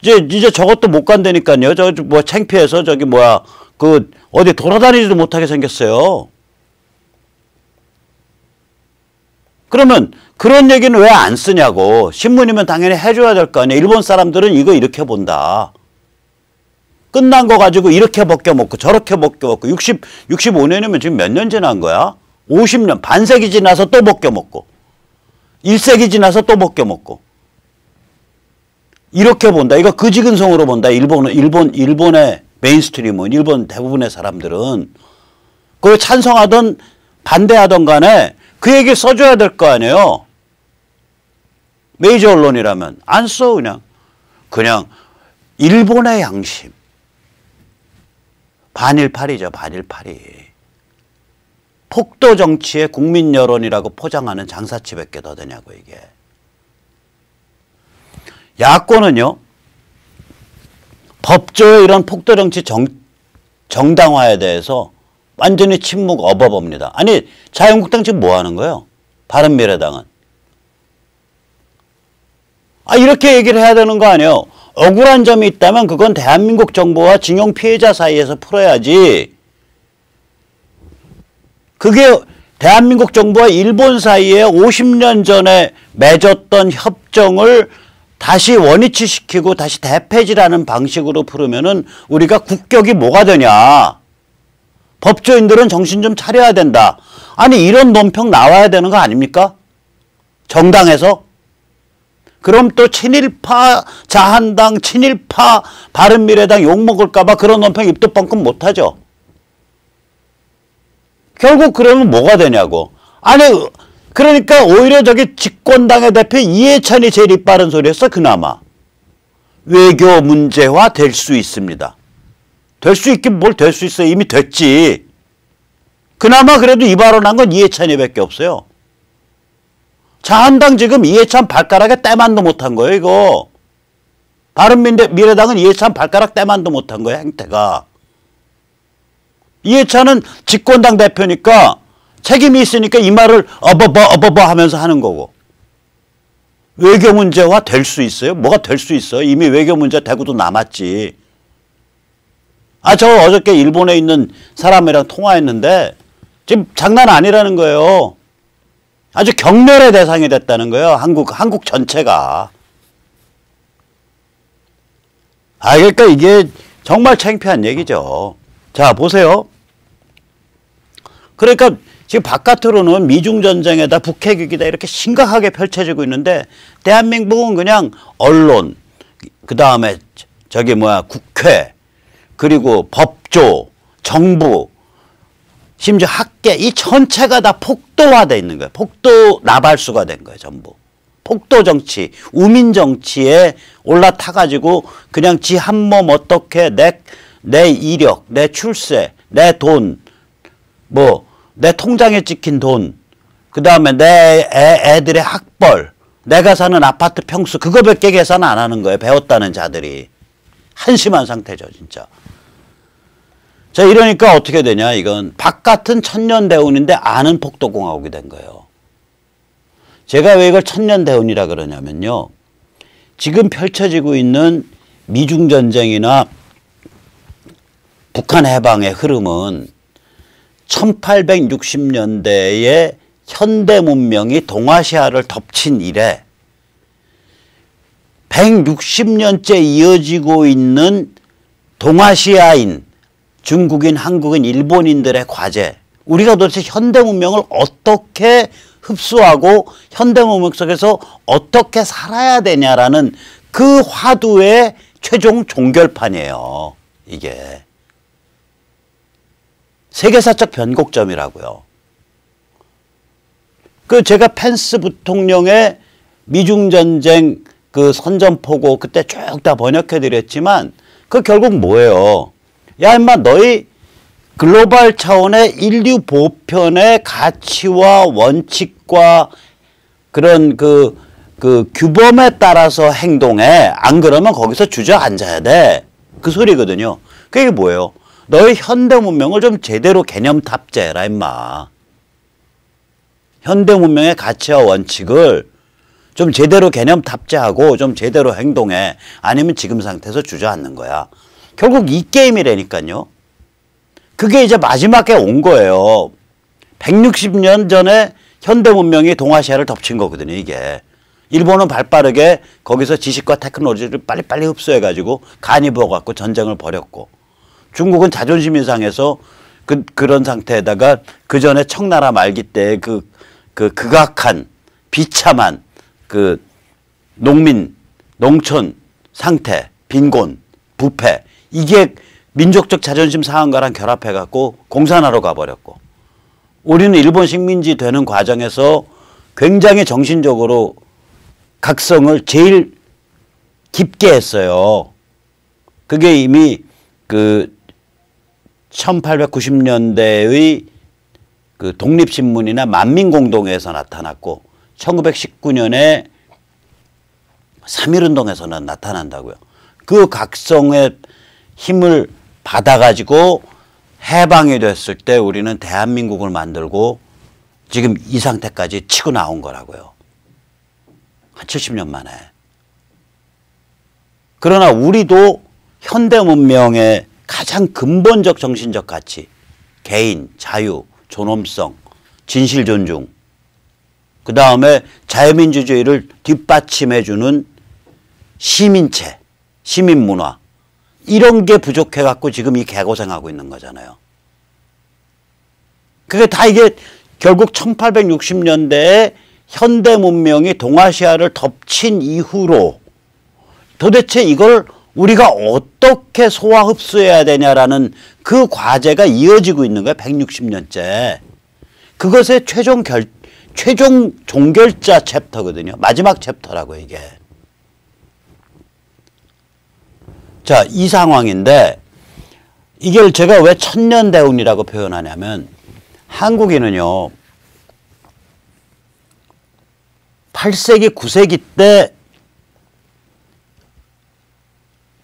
이제 저것도 못 간다니까요. 저 뭐 창피해서 저기 뭐야 그 어디 돌아다니지도 못하게 생겼어요. 그러면 그런 얘기는 왜 안 쓰냐고. 신문이면 당연히 해줘야 될 거 아니에요. 일본 사람들은 이거 이렇게 본다. 끝난 거 가지고 이렇게 벗겨먹고 저렇게 벗겨먹고 65년이면 지금 몇 년 지난 거야? 50년, 반세기 지나서 또 벗겨먹고 1세기 지나서 또 벗겨먹고 이렇게 본다. 이거 그지근성으로 본다. 일본의 메인스트림은 일본 대부분의 사람들은 그걸 찬성하던 반대하던 간에 그 얘기 써줘야 될 거 아니에요. 메이저 언론이라면 안 써. 그냥 일본의 양심. 반일파리죠. 반일파리. 폭도 정치의 국민 여론이라고 포장하는 장사치밖에 더 되냐고 이게. 야권은요. 법조의 이런 폭도 정치 정당화에 대해서 완전히 침묵 어버버입니다. 아니 자유한국당 지금 뭐 하는 거예요? 바른미래당은. 이렇게 얘기를 해야 되는 거 아니에요? 억울한 점이 있다면 그건 대한민국 정부와 징용 피해자 사이에서 풀어야지. 그게 대한민국 정부와 일본 사이에 50년 전에 맺었던 협정을 다시 원위치시키고 다시 대폐지라는 방식으로 풀으면은 우리가 국격이 뭐가 되냐. 법조인들은 정신 좀 차려야 된다. 아니 이런 논평 나와야 되는 거 아닙니까? 정당에서? 그럼 또 친일파 자한당, 친일파 바른미래당 욕먹을까 봐 그런 논평 입도 뻥끗 못하죠. 결국 그러면 뭐가 되냐고. 아니 그러니까 오히려 저기 집권당의 대표 이해찬이 제일 입 바른 소리 했어. 그나마. 외교 문제화 될 수 있습니다. 될 수 있긴 뭘 될 수 있어. 이미 됐지. 그나마 그래도 이 발언한 건 이해찬이밖에 없어요. 자한당 지금 이해찬 발가락에 때만도 못한 거예요. 이거. 바른미래당은 이해찬 발가락 때만도 못한 거예요. 행태가. 이해찬은 집권당 대표니까 책임이 있으니까 이 말을 어버버 하면서 하는 거고. 외교 문제화 될 수 있어요? 뭐가 될 수 있어? 이미 외교 문제 되고도 남았지. 저 어저께 일본에 있는 사람이랑 통화했는데 지금 장난 아니라는 거예요. 아주 경멸의 대상이 됐다는 거예요. 한국 전체가. 그러니까 이게 정말 창피한 얘기죠. 자, 보세요. 그러니까 지금 바깥으로는 미중전쟁에다 북핵위기다 이렇게 심각하게 펼쳐지고 있는데 대한민국은 그냥 언론, 그 다음에 국회, 그리고 법조, 정부, 심지어 학계 이 전체가 다 폭도화되어 있는 거예요. 폭도 나발수가 된 거예요. 전부. 폭도 정치, 우민 정치에 올라타가지고 그냥 지 한 몸 어떻게 내 이력, 내 출세, 내 돈, 내 통장에 찍힌 돈, 그 다음에 내 애들의 학벌, 내가 사는 아파트 평수 그거밖에 계산 안 하는 거예요. 배웠다는 자들이. 한심한 상태죠. 진짜. 자, 이러니까 어떻게 되냐. 이건 바깥은 천년대운인데 안은 폭도공화국이 된 거예요. 제가 왜 이걸 천년대운이라 그러냐면요. 지금 펼쳐지고 있는 미중전쟁이나 북한 해방의 흐름은 1860년대에 현대 문명이 동아시아를 덮친 이래 160년째 이어지고 있는 동아시아인, 중국인, 한국인, 일본인들의 과제. 우리가 도대체 현대 문명을 어떻게 흡수하고 현대 문명 속에서 어떻게 살아야 되냐라는 그 화두의 최종 종결판이에요. 이게. 세계사적 변곡점이라고요. 제가 펜스 부통령의 미중전쟁 선전포고 그때 쭉 다 번역해 드렸지만 결국 뭐예요? 야 임마 너희 글로벌 차원의 인류 보편의 가치와 원칙과 그런 규범에 따라서 행동해. 안 그러면 거기서 주저앉아야 돼. 그 소리거든요. 그게 뭐예요? 너희 현대 문명을 좀 제대로 개념 탑재해라 임마. 현대 문명의 가치와 원칙을 좀 제대로 개념 탑재하고 좀 제대로 행동해. 아니면 지금 상태에서 주저앉는 거야. 결국 이 게임이라니까요. 그게 이제 마지막에 온 거예요. 160년 전에 현대 문명이 동아시아를 덮친 거거든요. 이게. 일본은 발빠르게 거기서 지식과 테크놀로지를 빨리빨리 흡수해가지고 간이 부어갖고 전쟁을 벌였고, 중국은 자존심이 상해서 그런 상태에다가 그 전에 청나라 말기 때 극악한 비참한 농촌 상태, 빈곤, 부패, 이게 민족적 자존심 상한 거랑 결합해갖고 공산화로 가버렸고, 우리는 일본 식민지 되는 과정에서 굉장히 정신적으로 각성을 제일 깊게 했어요. 그게 이미 그 1890년대의 그 독립신문이나 만민공동에서 나타났고 1919년에 3.1운동에서는 나타난다고요. 그 각성의 힘을 받아가지고 해방이 됐을 때 우리는 대한민국을 만들고 지금 이 상태까지 치고 나온 거라고요. 한 70년 만에. 그러나 우리도 현대 문명의 가장 근본적 정신적 가치, 개인, 자유, 존엄성, 진실 존중, 그 다음에 자유민주주의를 뒷받침해주는 시민체, 시민문화, 이런 게 부족해갖고 지금 이 개고생하고 있는 거잖아요. 그게 다 이게 결국 1860년대에 현대 문명이 동아시아를 덮친 이후로 도대체 이걸 우리가 어떻게 소화 흡수해야 되냐라는 그 과제가 이어지고 있는 거예요. 160년째. 그것의 최종 종결자 챕터거든요. 마지막 챕터라고 이게. 자, 이 상황인데 이걸 제가 왜 천년대운이라고 표현하냐면 한국인은요 8세기 9세기 때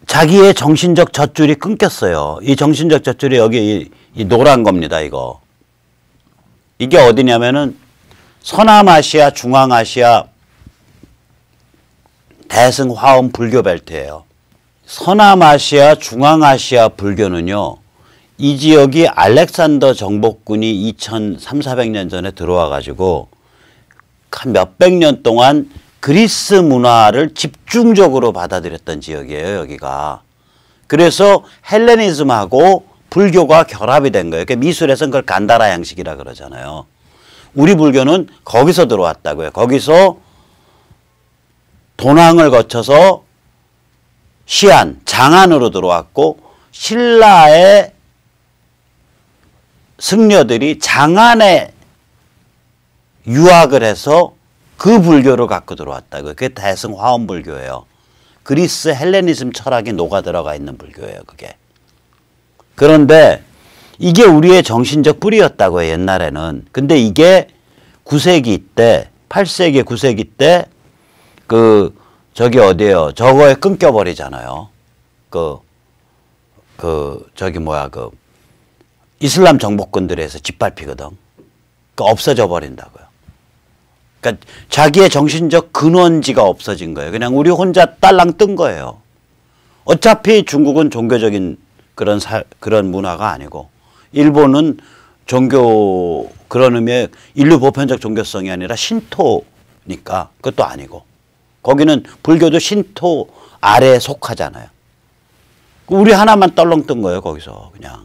자기의 정신적 젖줄이 끊겼어요. 이 정신적 젖줄이 여기 이 노란 겁니다. 이게 어디냐면은 서남아시아, 중앙아시아, 대승화엄 불교 벨트예요. 서남아시아, 중앙아시아 불교는요. 이 지역이 알렉산더 정복군이 2300~400년 전에 들어와 가지고 한 몇백 년 동안 그리스 문화를 집중적으로 받아들였던 지역이에요. 여기가. 그래서 헬레니즘하고 불교가 결합이 된 거예요. 그러니까 미술에서는 그걸 간다라 양식이라 그러잖아요. 우리 불교는 거기서 들어왔다고요. 거기서 도낭을 거쳐서 시안, 장안으로 들어왔고 신라의 승려들이 장안에 유학을 해서 그 불교를 갖고 들어왔다고요. 그게 대승화엄 불교예요. 그리스 헬레니즘 철학이 녹아 들어가 있는 불교예요. 그게. 그런데 이게 우리의 정신적 뿌리였다고요. 옛날에는. 근데 이게 9세기 때 8세기 9세기 때 저기 어디예요. 저거에 끊겨버리잖아요. 이슬람 정복군들에서 짓밟히거든. 없어져 버린다고요. 그러니까 자기의 정신적 근원지가 없어진 거예요. 그냥 우리 혼자 딸랑 뜬 거예요. 어차피 중국은 종교적인 그런 문화가 아니고 일본은 종교 그런 의미의 인류 보편적 종교성이 아니라 신토니까 그것도 아니고 거기는 불교도 신토 아래에 속하잖아요. 우리 하나만 떨렁 뜬 거예요. 거기서 그냥.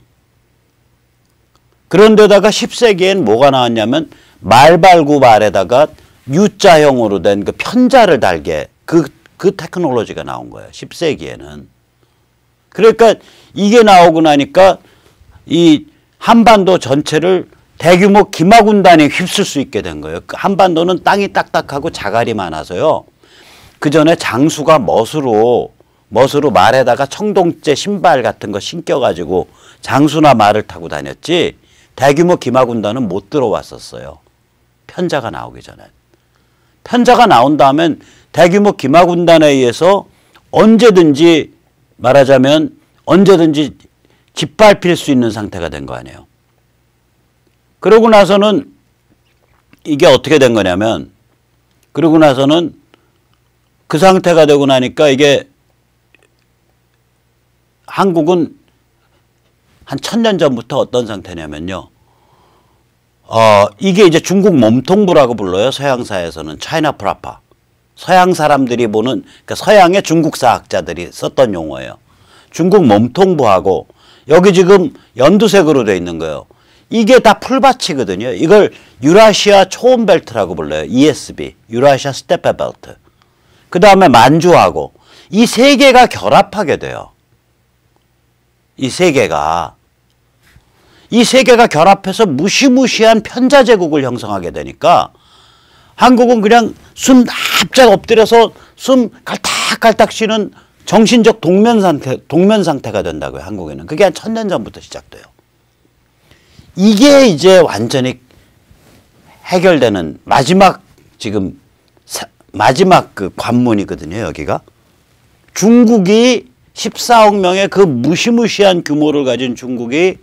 그런데다가 10세기엔 뭐가 나왔냐면 말발굽 아래다가 U자형으로 된 그 편자를 달게 그 테크놀로지가 나온 거예요. 10세기에는. 그러니까 이게 나오고 나니까 이 한반도 전체를 대규모 기마군단이 휩쓸 수 있게 된 거예요. 한반도는 땅이 딱딱하고 자갈이 많아서요. 그 전에 장수가 멋으로 말에다가 청동째 신발 같은 거 신겨가지고 장수나 말을 타고 다녔지 대규모 기마군단은 못 들어왔었어요. 편자가 나오기 전에. 편자가 나온 다음엔 대규모 기마군단에 의해서 언제든지 말하자면 언제든지 짓밟힐 수 있는 상태가 된 거 아니에요. 그러고 나서는 이게 어떻게 된 거냐면 그러고 나서는 그 상태가 되고 나니까 이게 한국은 한 1000년 전부터 어떤 상태냐면요. 이게 이제 중국 몸통부라고 불러요. 서양사에서는 차이나 프라파. 서양 사람들이 보는 그러니까 서양의 중국사 학자들이 썼던 용어예요. 중국 몸통부하고 여기 지금 연두색으로 되어 있는 거예요. 이게 다 풀밭이거든요. 이걸 유라시아 초원벨트라고 불러요. ESB, 유라시아 스테페 벨트. 그 다음에 만주하고 이 세 개가 결합하게 돼요. 이 세 개가. 이 세 개가 결합해서 무시무시한 편자제국을 형성하게 되니까 한국은 그냥 숨 납작 엎드려서 숨 갈딱갈딱 쉬는 정신적 동면 상태가 된다고요. 한국에는. 그게 한 1000년 전부터 시작돼요. 이게 이제 완전히 해결되는 마지막 지금 마지막 그 관문이거든요. 여기가. 중국이 14억 명의 그 무시무시한 규모를 가진 중국이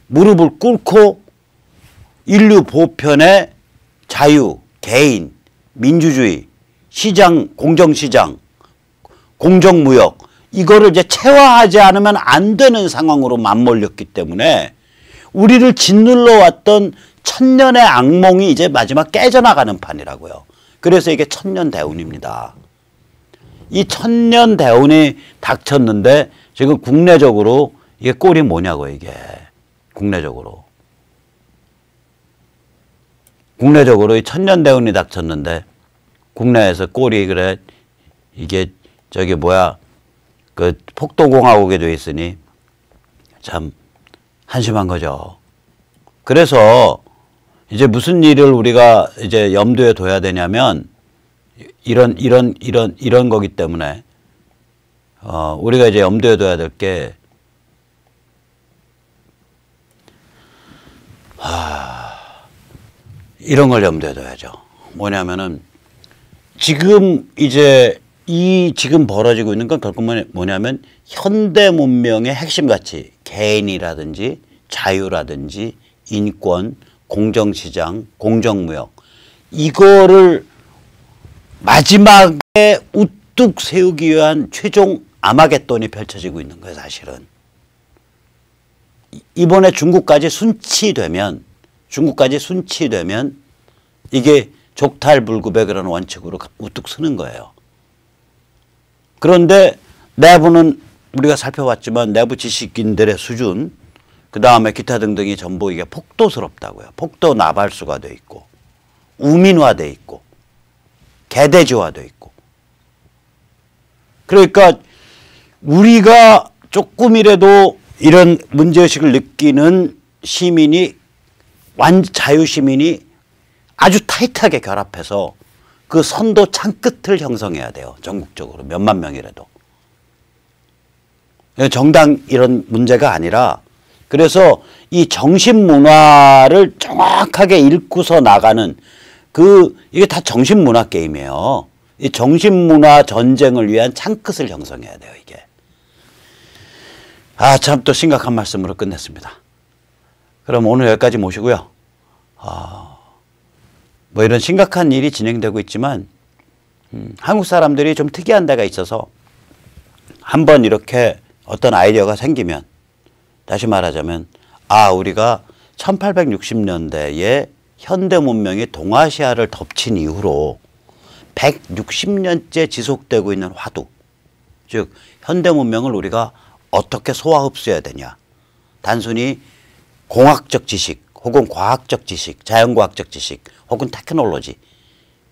무릎을 꿇고 인류 보편의 자유, 개인, 민주주의, 시장, 공정시장, 공정무역 이거를 이제 체화하지 않으면 안 되는 상황으로 맞물렸기 때문에 우리를 짓눌러 왔던 천년의 악몽이 이제 마지막 깨져나가는 판이라고요. 그래서 이게 천년대운입니다. 이 천년대운이 닥쳤는데 지금 국내적으로 이게 꼴이 뭐냐고 이게. 국내적으로 이 천년대운이 닥쳤는데 국내에서 꼴이 그래 이게 저기 뭐야 그 폭도공화국에 돼 있으니 참 한심한 거죠. 그래서 이제 무슨 일을 우리가 이제 염두에 둬야 되냐면 이런 거기 때문에 우리가 이제 염두에 둬야 될 게 이런 걸 염두에 둬야죠. 뭐냐면은 지금 이제 지금 벌어지고 있는 건 결국 뭐냐면 현대 문명의 핵심 가치, 개인이라든지 자유라든지 인권, 공정시장, 공정무역 이거를 마지막에 우뚝 세우기 위한 최종 아마겟돈이 펼쳐지고 있는 거예요. 사실은. 이번에 중국까지 순치되면 이게 족탈불급의 그런 원칙으로 우뚝 서는 거예요. 그런데 내부는 우리가 살펴봤지만 내부 지식인들의 수준 그 다음에 기타 등등이 전부 이게 폭도스럽다고요. 폭도 나발수가 돼 있고 우민화돼 있고 개돼지화돼 있고 그러니까 우리가 조금이라도 이런 문제의식을 느끼는 시민이 자유시민이 아주 타이트하게 결합해서 그 선도 창끝을 형성해야 돼요. 전국적으로 몇만 명이라도. 정당 이런 문제가 아니라 그래서 이 정신문화를 정확하게 읽고서 나가는 이게 다 정신문화 게임이에요. 이 정신문화 전쟁을 위한 창끝을 형성해야 돼요. 이게. 참 또 심각한 말씀으로 끝냈습니다. 그럼 오늘 여기까지 모시고요. 뭐 이런 심각한 일이 진행되고 있지만 한국 사람들이 좀 특이한 데가 있어서 한번 이렇게 어떤 아이디어가 생기면 다시 말하자면 우리가 1860년대에 현대 문명이 동아시아를 덮친 이후로 160년째 지속되고 있는 화두 즉 현대 문명을 우리가 어떻게 소화 흡수해야 되냐 단순히 공학적 지식 혹은 과학적 지식, 자연과학적 지식 혹은 테크놀로지,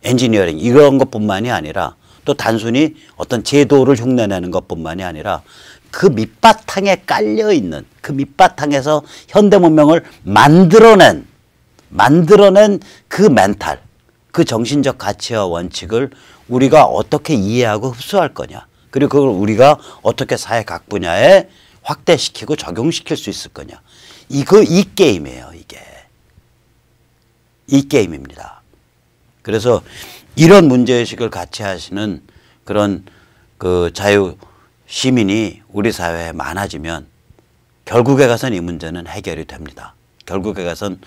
엔지니어링 이런 것뿐만이 아니라 또 단순히 어떤 제도를 흉내내는 것뿐만이 아니라 그 밑바탕에 깔려있는 그 밑바탕에서 현대문명을 만들어낸 그 멘탈, 그 정신적 가치와 원칙을 우리가 어떻게 이해하고 흡수할 거냐 그리고 그걸 우리가 어떻게 사회 각 분야에 확대시키고 적용시킬 수 있을 거냐 이 게임이에요. 이 게임입니다. 그래서 이런 문제의식을 같이 하시는 그런 그 자유 시민이 우리 사회에 많아지면 결국에 가선 이 문제는 해결이 됩니다. 결국에 가선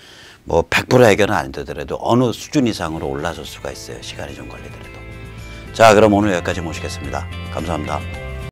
뭐 100% 해결은 안 되더라도 어느 수준 이상으로 올라설 수가 있어요. 시간이 좀 걸리더라도. 자, 그럼 오늘 여기까지 모시겠습니다. 감사합니다.